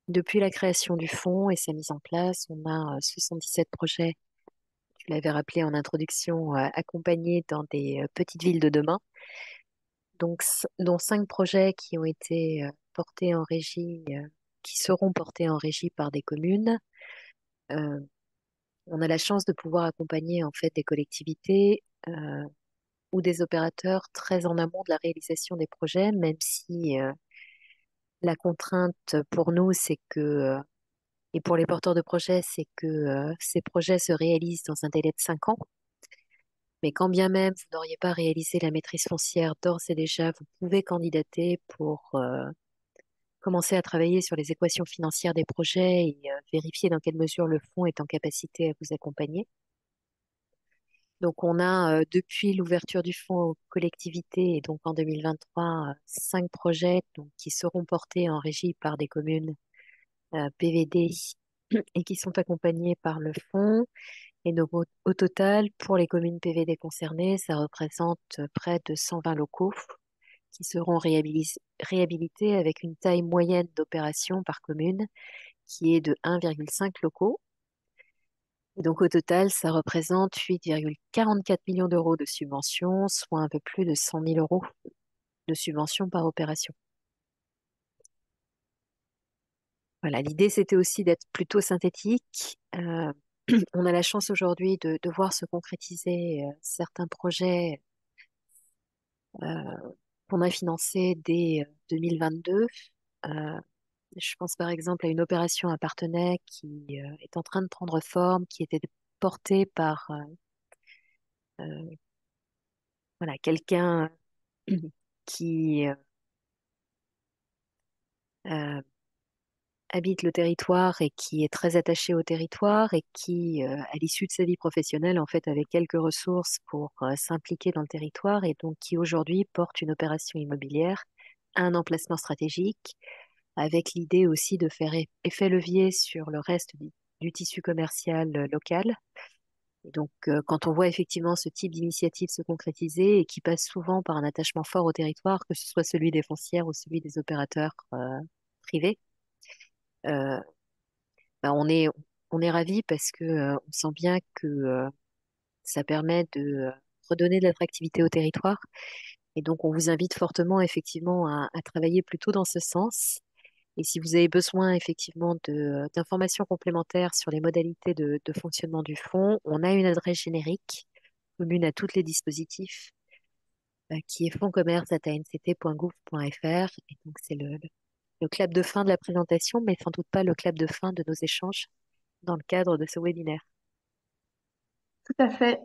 depuis la création du fonds et sa mise en place, on a 77 projets, tu l'avais rappelé en introduction, accompagnés dans des petites villes de demain, donc, dont 5 projets qui ont été portés en régie, qui seront portés en régie par des communes. Euh, on a la chance de pouvoir accompagner en fait des collectivités ou des opérateurs très en amont de la réalisation des projets, même si La contrainte pour nous, c'est que, et pour les porteurs de projets, c'est que ces projets se réalisent dans un délai de 5 ans. Mais quand bien même vous n'auriez pas réalisé la maîtrise foncière d'ores et déjà, vous pouvez candidater pour commencer à travailler sur les équations financières des projets et vérifier dans quelle mesure le fonds est en capacité à vous accompagner. Donc, on a, depuis l'ouverture du fonds aux collectivités, et donc en 2023, 5 projets donc, qui seront portés en régie par des communes PVD et qui sont accompagnés par le fonds. Et donc, au total, pour les communes PVD concernées, ça représente près de 120 locaux qui seront réhabilités avec une taille moyenne d'opération par commune qui est de 1,5 locaux. Et donc au total, ça représente 8,44 millions d'euros de subventions, soit un peu plus de 100 000 euros de subventions par opération. Voilà, l'idée c'était aussi d'être plutôt synthétique. On a la chance aujourd'hui de voir se concrétiser certains projets qu'on a financés dès 2022. Euh, Je pense par exemple à une opération à Parthenay qui est en train de prendre forme, qui était portée par voilà, quelqu'un qui euh, habite le territoire et qui est très attaché au territoire et qui, à l'issue de sa vie professionnelle, en fait, avait quelques ressources pour s'impliquer dans le territoire et donc qui aujourd'hui porte une opération immobilière à un emplacement stratégique avec l'idée aussi de faire effet levier sur le reste du tissu commercial local. Et donc, quand on voit effectivement ce type d'initiative se concrétiser et qui passe souvent par un attachement fort au territoire, que ce soit celui des foncières ou celui des opérateurs privés, euh, ben, on est ravis parce que on sent bien que ça permet de redonner de l'attractivité au territoire. Et donc, on vous invite fortement effectivement à travailler plutôt dans ce sens. Et si vous avez besoin effectivement d'informations complémentaires sur les modalités de fonctionnement du fonds, on a une adresse générique commune à tous les dispositifs qui est fondscommerce@nct.gouv.fr. Et donc, c'est le clap de fin de la présentation, mais sans doute pas le clap de fin de nos échanges dans le cadre de ce webinaire.
Tout à fait.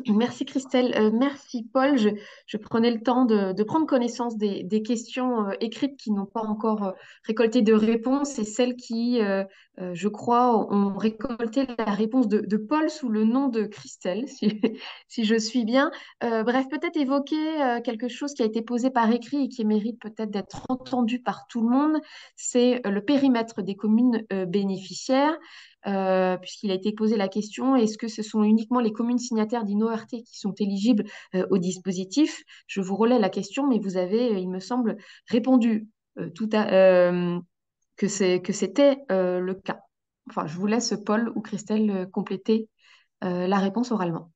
Merci Christelle. Merci Paul. Je prenais le temps de prendre connaissance des questions écrites qui n'ont pas encore récolté de réponse et celles qui, je crois, ont récolté la réponse de Paul sous le nom de Christelle, si, si je suis bien. Bref, peut-être évoquer quelque chose qui a été posé par écrit et qui mérite peut-être d'être entendu par tout le monde. C'est le périmètre des communes bénéficiaires puisqu'il a été posé la question, est-ce que ce sont uniquement les communes signataires d'INORT qui sont éligibles au dispositif? Je vous relais la question, mais vous avez, il me semble, répondu que c'était le cas. Enfin, je vous laisse, Paul ou Christelle, compléter la réponse oralement.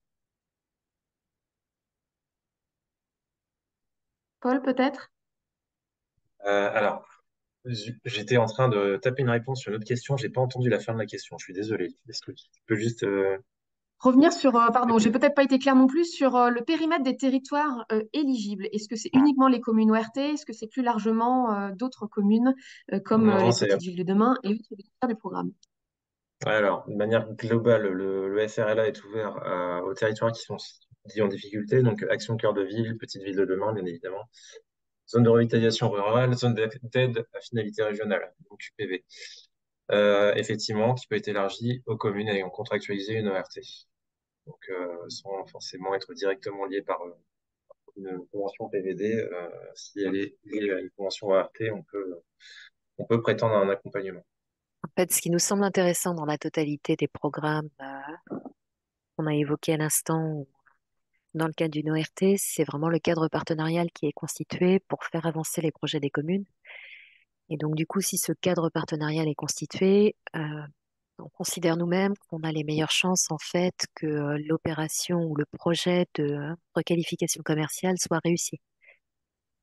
Paul, peut-être?
Alors, j'étais en train de taper une réponse sur une autre question. J'ai pas entendu la fin de la question. Je suis désolé. Est-ce que tu peux juste
Revenir sur, pardon, j'ai
répéter?
peut-être pas été claire non plus sur le périmètre des territoires éligibles. Est-ce que c'est
Ah,
uniquement les communes ORT? Est-ce que c'est plus largement d'autres communes comme
non,
les
c'est
petites villes de demain et autres bénéficiaires du programme?
alors, de manière globale, le FRLA est ouvert aux territoires qui sont dits en difficulté, donc Action Cœur de Ville, Petite Ville de demain, bien évidemment, zone de revitalisation rurale, zone d'aide à finalité régionale, donc UPV. Effectivement, qui peut être élargi aux communes ayant contractualisé une ORT, donc sans forcément être directement lié par une convention PVD. Si elle est liée à une convention ORT, on peut prétendre à un accompagnement.
En fait, ce qui nous semble intéressant dans la totalité des programmes qu'on a évoqués à l'instant dans le cadre d'une ORT, c'est vraiment le cadre partenarial qui est constitué pour faire avancer les projets des communes. Et donc, du coup, si ce cadre partenarial est constitué, on considère nous-mêmes qu'on a les meilleures chances, en fait, que l'opération ou le projet de requalification commerciale soit réussi.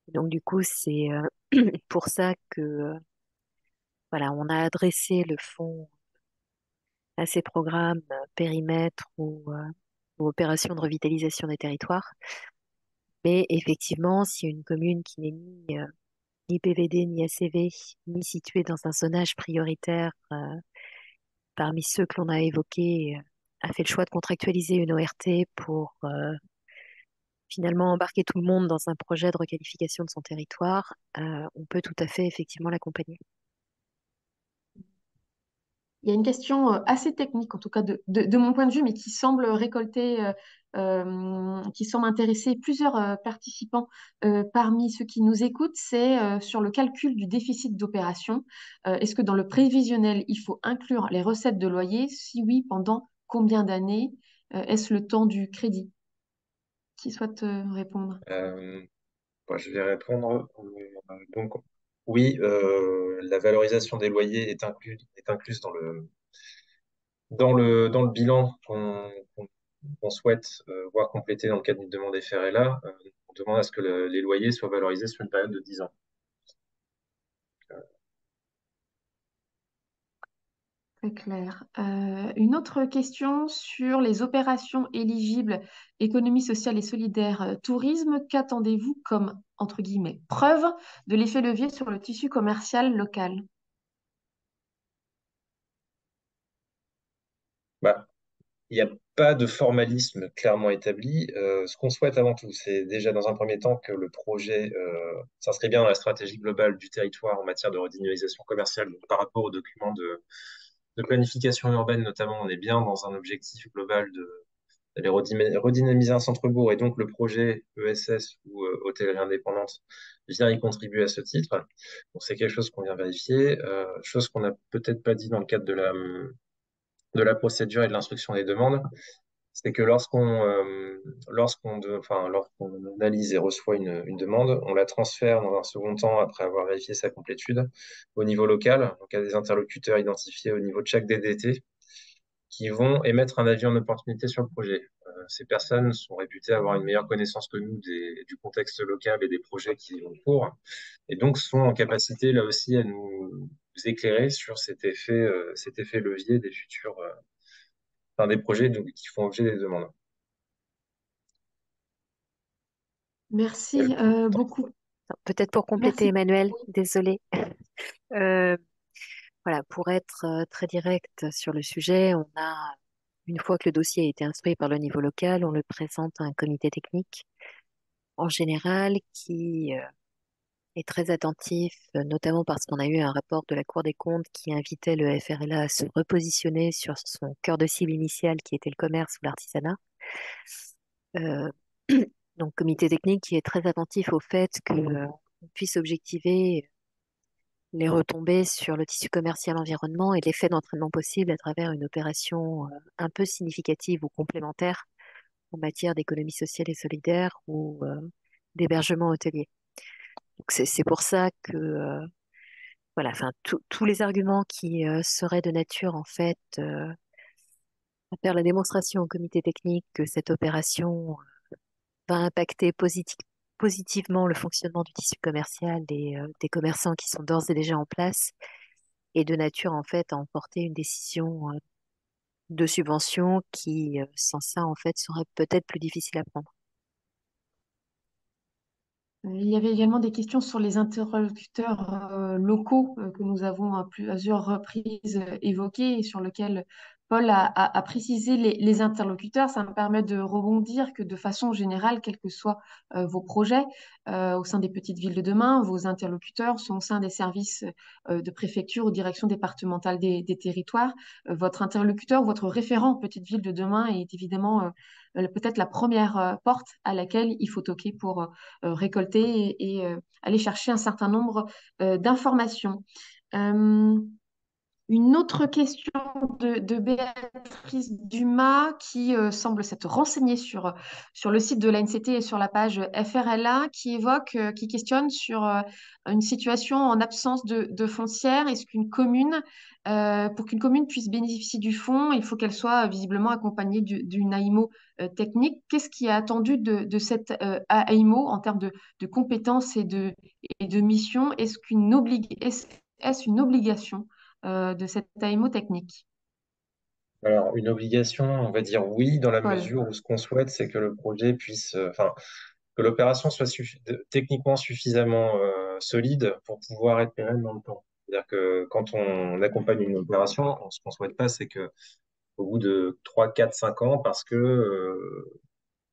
Donc, du coup, c'est pour ça que, voilà, on a adressé le fonds à ces programmes périmètres ou opérations de revitalisation des territoires. Mais effectivement, si une commune qui n'est ni ni PVD, ni ACV, ni situé dans un zonage prioritaire parmi ceux que l'on a évoqués, a fait le choix de contractualiser une ORT pour finalement embarquer tout le monde dans un projet de requalification de son territoire, on peut tout à fait effectivement l'accompagner.
Il y a une question assez technique, en tout cas de mon point de vue, mais qui semble récolter, qui semble intéresser plusieurs participants parmi ceux qui nous écoutent. C'est sur le calcul du déficit d'opération. Est-ce que dans le prévisionnel, il faut inclure les recettes de loyer? Si oui, pendant combien d'années? Est-ce le temps du crédit? Qui souhaite répondre?
Bon, je vais répondre. Donc, oui, la valorisation des loyers est incluse dans le bilan qu'on souhaite voir complété dans le cadre d'une demande FRLA. On demande à ce que les loyers soient valorisés sur une période de 10 ans.
Très clair. Une autre question sur les opérations éligibles économie sociale et solidaire tourisme. Qu'attendez-vous comme, entre guillemets, preuve de l'effet levier sur le tissu commercial local?
Bah, il n'y a pas de formalisme clairement établi. Ce qu'on souhaite avant tout, c'est déjà dans un premier temps que le projet s'inscrit bien dans la stratégie globale du territoire en matière de redynamisation commerciale. Donc, par rapport aux documents de planification urbaine, notamment, on est bien dans un objectif global d'aller redynamiser un centre-bourg et donc le projet ESS ou hôtellerie indépendante vient y contribuer à ce titre. Donc, c'est quelque chose qu'on vient vérifier. Chose qu'on n'a peut-être pas dit dans le cadre de la procédure et de l'instruction des demandes, c'est que lorsqu'on analyse et reçoit une demande, on la transfère dans un second temps, après avoir vérifié sa complétude, au niveau local, donc à des interlocuteurs identifiés au niveau de chaque DDT, qui vont émettre un avis en opportunité sur le projet. Ces personnes sont réputées avoir une meilleure connaissance que nous du contexte local et des projets qui ont cours, et donc sont en capacité là aussi à nous éclairer sur cet effet levier des futurs, des projets qui font objet des demandes.
Merci beaucoup.
Peut-être pour compléter,
Merci.
Emmanuel,
Oui.
désolé. Voilà, pour être très direct sur le sujet, une fois que le dossier a été instruit par le niveau local, on le présente à un comité technique, en général, qui est très attentif, notamment parce qu'on a eu un rapport de la Cour des comptes qui invitait le FRLA à se repositionner sur son cœur de cible initial, qui était le commerce ou l'artisanat. Euh, donc, comité technique qui est très attentif au fait qu'on puisse objectiver les retombées sur le tissu commercial environnement et l'effet d'entraînement possible à travers une opération un peu significative ou complémentaire en matière d'économie sociale et solidaire ou d'hébergement hôtelier. Donc c'est pour ça que voilà, enfin tous les arguments qui seraient de nature en fait à faire la démonstration au comité technique que cette opération va impacter positivement le fonctionnement du tissu commercial et des commerçants qui sont d'ores et déjà en place et de nature en fait à emporter une décision de subvention qui, sans ça, en fait, serait peut-être plus difficile à prendre.
Il y avait également des questions sur les interlocuteurs locaux que nous avons à plusieurs reprises évoqués et sur lesquels Paul a précisé les interlocuteurs. Ça me permet de rebondir que de façon générale, quels que soient vos projets au sein des petites villes de demain, vos interlocuteurs sont au sein des services de préfecture ou direction départementale des territoires. Votre interlocuteur, votre référent petite ville de demain est évidemment peut-être la première porte à laquelle il faut toquer pour récolter et aller chercher un certain nombre d'informations. Euh, une autre question de Béatrice Dumas qui semble s'être renseignée sur le site de l'ANCT et sur la page FRLA qui évoque, qui questionne sur une situation en absence de foncière. Est-ce qu'une commune, pour qu'une commune puisse bénéficier du fonds, il faut qu'elle soit visiblement accompagnée d'une AIMO technique. Qu'est-ce qui est attendu de cette AIMO en termes de compétences et de missions? Est-ce une obligation de cette AMO technique?
Alors, une obligation, on va dire oui, dans la
Paul.
mesure où ce qu'on souhaite, c'est que le projet que l'opération soit techniquement suffisamment solide pour pouvoir être pérenne dans le temps. C'est-à-dire que quand on accompagne une opération, ce qu'on souhaite pas, c'est que au bout de 3, 4, 5 ans, parce que,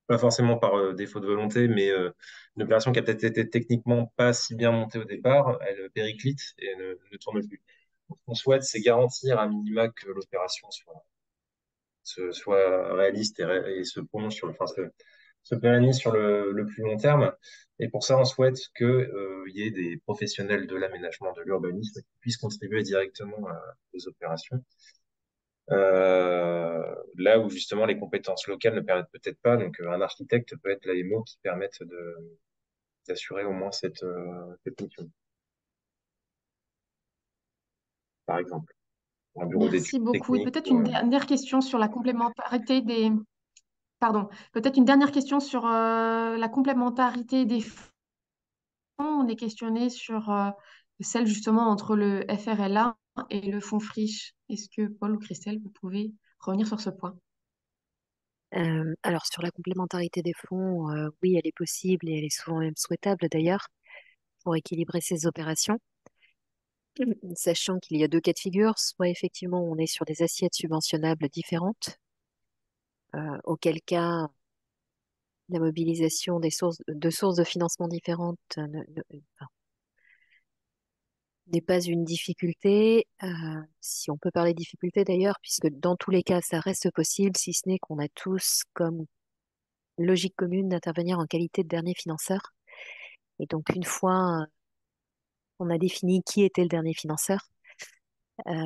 pas forcément par défaut de volonté, mais une opération qui a peut-être été techniquement pas si bien montée au départ, elle périclite et ne tourne plus. Donc, ce qu'on souhaite, c'est garantir à minima que l'opération soit réaliste et se prolonge enfin, se pérennise sur le plus long terme. Et pour ça, on souhaite qu'il y ait des professionnels de l'aménagement, de l'urbanisme qui puissent contribuer directement aux opérations. Là où justement les compétences locales ne permettent peut-être pas. Donc un architecte peut être l'AMO qui permette d'assurer au moins cette mission, par exemple. Pour un bureau d'études
Merci beaucoup. Et
techniques.
peut-être une dernière question sur la complémentarité des... Pardon, peut-être une dernière question sur la complémentarité des fonds. On est questionné sur celle justement entre le FRLA et le fonds Friche. Est-ce que Paul ou Christelle, vous pouvez revenir sur ce point?
Alors sur la complémentarité des fonds, oui, elle est possible et elle est souvent même souhaitable d'ailleurs pour équilibrer ces opérations, sachant qu'il y a deux cas de figure, soit effectivement on est sur des assiettes subventionnables différentes, auquel cas la mobilisation de sources de financement différentes enfin, n'est pas une difficulté, si on peut parler de difficulté d'ailleurs, puisque dans tous les cas ça reste possible, si ce n'est qu'on a tous comme logique commune d'intervenir en qualité de dernier financeur. Et donc une fois on a défini qui était le dernier financeur,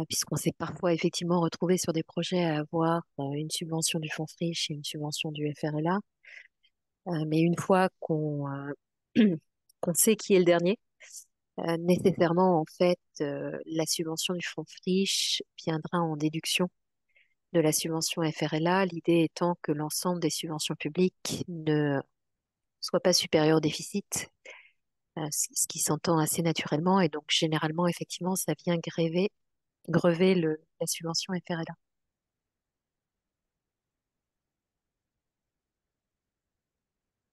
puisqu'on s'est parfois effectivement retrouvé sur des projets à avoir une subvention du fonds Friche et une subvention du FRLA. Mais une fois qu'on sait qui est le dernier, nécessairement, en fait, la subvention du fonds Friche viendra en déduction de la subvention FRLA, l'idée étant que l'ensemble des subventions publiques ne soit pas supérieur au déficit, ce qui s'entend assez naturellement. Et donc, généralement, effectivement, ça vient grever la subvention FRLA.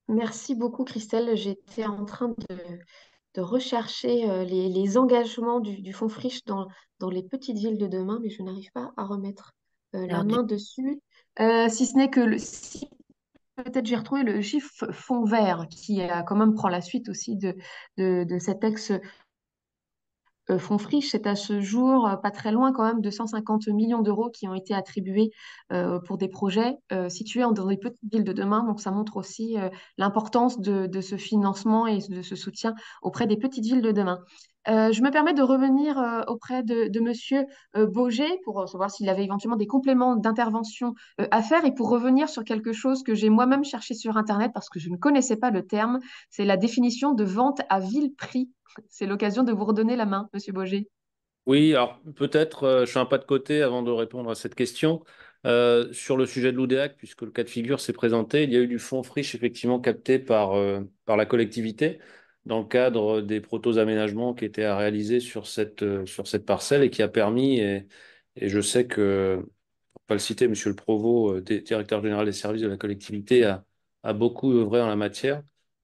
Merci beaucoup, Christelle. J'étais en train de rechercher les engagements du fonds Friche dans les petites villes de demain, mais je n'arrive pas à remettre la
Alors,
main dessus. Si ce n'est que si peut-être j'ai retrouvé le chiffre fond vert qui quand même prend la suite aussi de cet ex fonds Friche, c'est à ce jour pas très loin quand même de 150 millions d'euros qui ont été attribués pour des projets situés dans les petites villes de demain. Donc ça montre aussi l'importance de ce financement et de ce soutien auprès des petites villes de demain. Je me permets de revenir auprès de Monsieur Bauger pour savoir s'il avait éventuellement des compléments d'intervention à faire et pour revenir sur quelque chose que j'ai moi-même cherché sur Internet parce que je ne connaissais pas le terme, c'est la définition de vente à vil prix. C'est l'occasion de vous redonner la main, Monsieur Boger.
Oui, alors peut-être, je fais un pas de côté avant de répondre à cette question. Sur le sujet de l'UDEAC, puisque le cas de figure s'est présenté, il y a eu du fonds Friche effectivement capté par la collectivité dans le cadre des protos-aménagements qui étaient à réaliser sur cette parcelle et qui a permis, et je sais que, pour pas le citer, Monsieur le Provost, directeur général des services de la collectivité, a beaucoup œuvré en la matière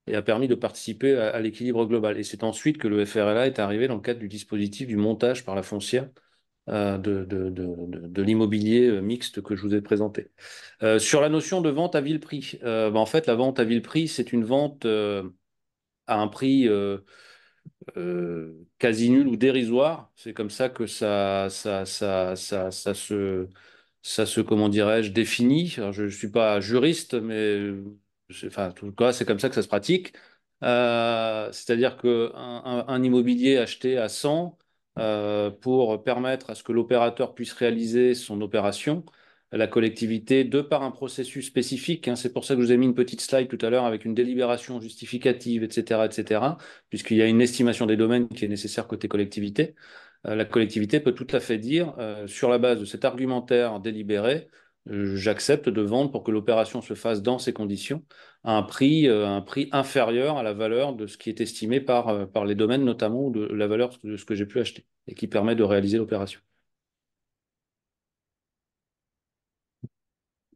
et a permis de participer à l'équilibre global. Et c'est ensuite que le FRLA est arrivé dans le cadre du dispositif du montage par la foncière de l'immobilier mixte que je vous ai présenté. Sur la notion de vente à vil prix, en fait, la vente à vil prix, c'est une vente à un prix quasi nul ou dérisoire. C'est comme ça que ça se, comment dirais-je, définit. Alors, je ne suis pas juriste, mais enfin, en tout cas, c'est comme ça que ça se pratique. C'est-à-dire qu'un un immobilier acheté à 100 pour permettre à ce que l'opérateur puisse réaliser son opération, la collectivité, de par un processus spécifique, hein, c'est pour ça que je vous ai mis une petite slide tout à l'heure avec une délibération justificative, etc., puisqu'il y a une estimation des domaines qui est nécessaire côté collectivité. La collectivité peut tout à fait dire, sur la base de cet argumentaire délibéré, j'accepte de vendre pour que l'opération se fasse dans ces conditions à un prix inférieur à la valeur de ce qui est estimé par les domaines, notamment, ou de la valeur de ce que j'ai pu acheter, et qui permet de réaliser l'opération.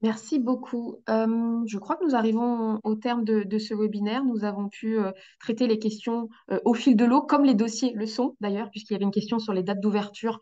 Merci beaucoup. Je crois que nous arrivons au terme de ce webinaire. Nous avons pu traiter les questions au fil de l'eau, comme les dossiers le sont d'ailleurs, puisqu'il y avait une question sur les dates d'ouverture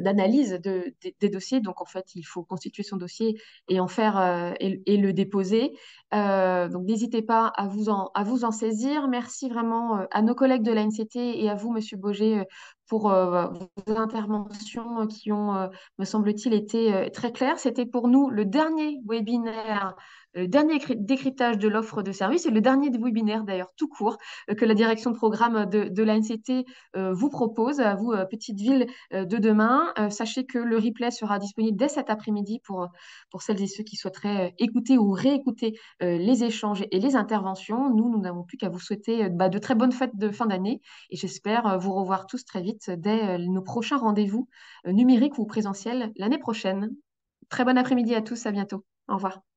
d'analyse des dossiers. Donc en fait, il faut constituer son dossier et en faire et le déposer. Donc n'hésitez pas à vous en saisir. Merci vraiment à nos collègues de l'ANCT et à vous, Monsieur Boger, pour vos interventions qui ont me semble-t-il, était très clair. C'était pour nous le dernier webinaire, le dernier décryptage de l'offre de service et le dernier webinaire d'ailleurs tout court que la direction de programme de l'ANCT vous propose à vous, petite ville de demain. Sachez que le replay sera disponible dès cet après-midi pour celles et ceux qui souhaiteraient écouter ou réécouter les échanges et les interventions. Nous n'avons plus qu'à vous souhaiter de très bonnes fêtes de fin d'année et j'espère vous revoir tous très vite dès nos prochains rendez-vous numérique ou présentiel l'année prochaine. Très bon après-midi à tous, à bientôt. Au revoir.